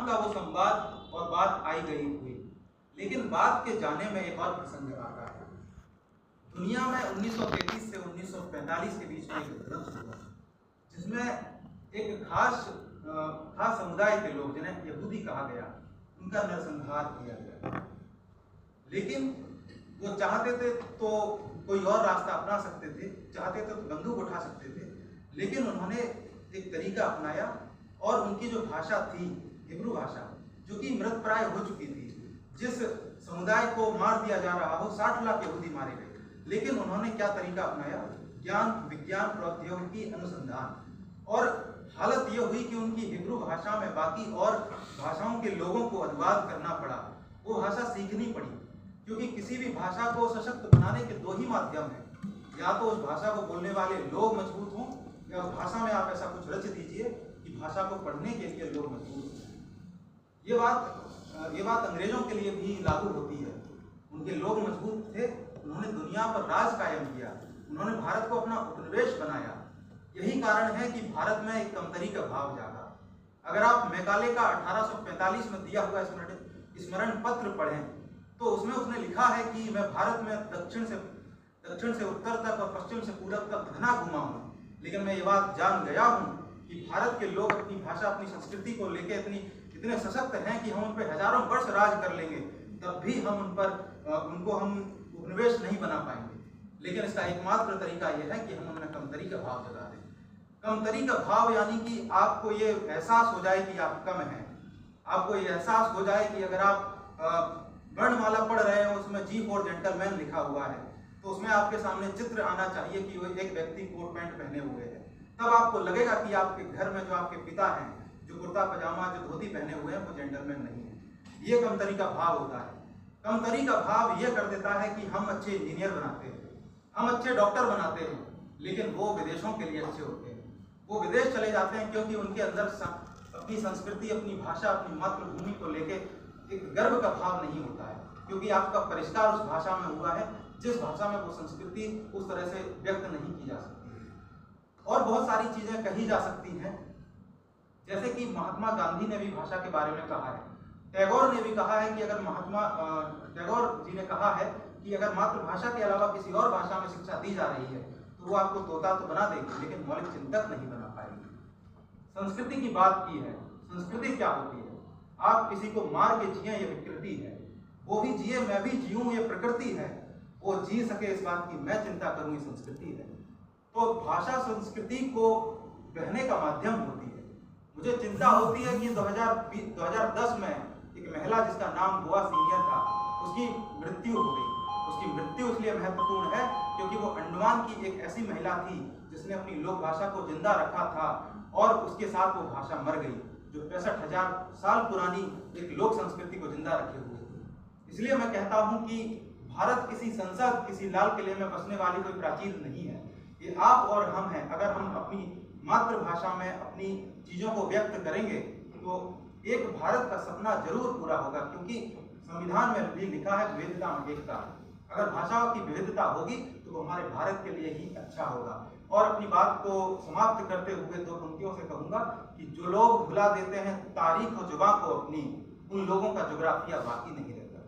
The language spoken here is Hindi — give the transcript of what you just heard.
नाम का वो संवाद और बात आई गई हुई। लेकिन बात के जाने में एक और प्रसंग आता है। दुनिया में 1933 से 1945 के बीच में एक विध्वंस हुआ, जिसमें एक खास समुदाय के लोग, जिन्हें यहूदी कहा गया, उनका नरसंहार किया गया। लेकिन वो चाहते थे तो कोई और रास्ता अपना सकते थे, चाहते थे तो बंदूक उठा सकते थे, लेकिन उन्होंने एक तरीका अपनाया और उनकी जो भाषा थी, हिब्रू भाषा, जो कि मृतप्राय हो चुकी थी, जिस समुदाय को मार दिया जा रहा हो, 60 लाख यहूदी मारे गए, लेकिन उन्होंने क्या तरीका अपनाया? ज्ञान, विज्ञान, प्रौद्योगिकी, अनुसंधान। और हालत यह हुई कि उनकी हिब्रू भाषा में बाकी और भाषाओं के लोगों को अनुवाद करना पड़ा, वो भाषा सीखनी पड़ी, क्योंकि किसी भी भाषा को सशक्त बनाने के दो ही माध्यम हैं, या तो उस भाषा को बोलने वाले लोग मजबूत हों, या उस भाषा में आप ऐसा कुछ रच दीजिए कि भाषा को पढ़ने के लिए लोग मजबूत हों। ये बात अंग्रेजों के लिए भी लागू होती है। उनके लोग मजबूत थे, उन्होंने दुनिया पर राज कायम किया, उन्होंने भारत को अपना उपनिवेश बनाया। यही कारण है कि भारत में एक कमतरी का भाव जागा। अगर आप मैकाले का 1845 में दिया हुआ स्मरण पत्र पढ़ें, तो उसमें उसने लिखा है कि मैं भारत में दक्षिण से उत्तर तक और पश्चिम से पूरब तक घना घुमा हूँ, लेकिन मैं ये बात जान गया हूँ कि भारत के लोग अपनी भाषा, अपनी संस्कृति को लेकर इतने सशक्त हैं कि हम उन पर हजारों वर्ष राज कर लेंगे, तब भी हम उनको हम उपनिवेश नहीं बना पाएंगे। लेकिन इसका एकमात्र तरीका यह है कि हम उनमें कमतरी का भाव जगा दें। कमतरी का भाव यानी कि आपको ये एहसास हो जाए कि आप कम हैं, आपको ये एहसास हो जाए कि अगर आप वर्णमाला पढ़ रहे हैं, उसमें जी फॉर जेंटलमैन लिखा हुआ है, तो उसमें आपके सामने चित्र आना चाहिए कि वो एक व्यक्ति कोट पैंट पहने हुए है। तब आपको लगेगा कि आपके घर में जो आपके पिता हैं, जो कुर्ता पजामा, जो धोती पहने हुए हैं, वो जेंटलमैन नहीं है। ये कमतरी का भाव होता है। कमतरी का भाव ये कर देता है कि हम अच्छे इंजीनियर बनाते हैं, हम अच्छे डॉक्टर बनाते हैं, लेकिन वो विदेशों के लिए अच्छे होते हैं। वो विदेश चले जाते हैं क्योंकि उनके अंदर अपनी संस्कृति, अपनी भाषा, अपनी मातृभूमि को लेके एक गर्व का भाव नहीं होता है, क्योंकि आपका परिष्कार उस भाषा में हुआ है जिस भाषा में वो संस्कृति उस तरह से व्यक्त नहीं की जा सकती है। और बहुत सारी चीजें कही जा सकती हैं, जैसे कि महात्मा गांधी ने भी भाषा के बारे में कहा है, टैगोर ने भी कहा है कि टैगोर जी ने कहा है कि अगर मातृभाषा के अलावा किसी और भाषा में शिक्षा दी जा रही है तो वो आपको तोता तो बना देगी, लेकिन मौलिक चिंतक नहीं बना पाएगी। संस्कृति की बात की है। संस्कृति क्या होती है? आप किसी को मार के जिए, ये विकृति है। वो भी जिए, मैं भी जीऊँ, ये प्रकृति है। वो जी सके इस बात की मैं चिंता करूँ, ये संस्कृति है। तो भाषा संस्कृति को कहने का माध्यम होती है। मुझे चिंता होती है कि 2010 में एक महिला जिसका नाम गोवा सीनियर था, उसकी मृत्यु हो गई। उसकी मृत्यु इसलिए महत्वपूर्ण है क्योंकि वो अंडमान की एक ऐसी महिला थी जिसने अपनी लोक भाषा को जिंदा रखा था और उसके साथ वो भाषा मर गई, जो 65,000 साल पुरानी एक लोक संस्कृति को जिंदा रखे हुए थी। इसलिए मैं कहता हूँ कि भारत किसी संसद, किसी लाल किले में बसने वाली कोई प्राचीर नहीं है। ये आप और हम हैं। अगर हम अपनी मातृभाषा में अपनी चीजों को व्यक्त करेंगे तो एक भारत का सपना जरूर पूरा होगा, क्योंकि संविधान में भी लिखा है विविधता में एकता। अगर भाषाओं की विविधता होगी तो वो हमारे भारत के लिए ही अच्छा होगा। और अपनी बात को समाप्त करते हुए दो पंक्तियों से कहूंगा कि जो लोग भुला देते हैं तारीख और जुबान को अपनी, उन लोगों का जोग्राफिया बाकी नहीं रहता।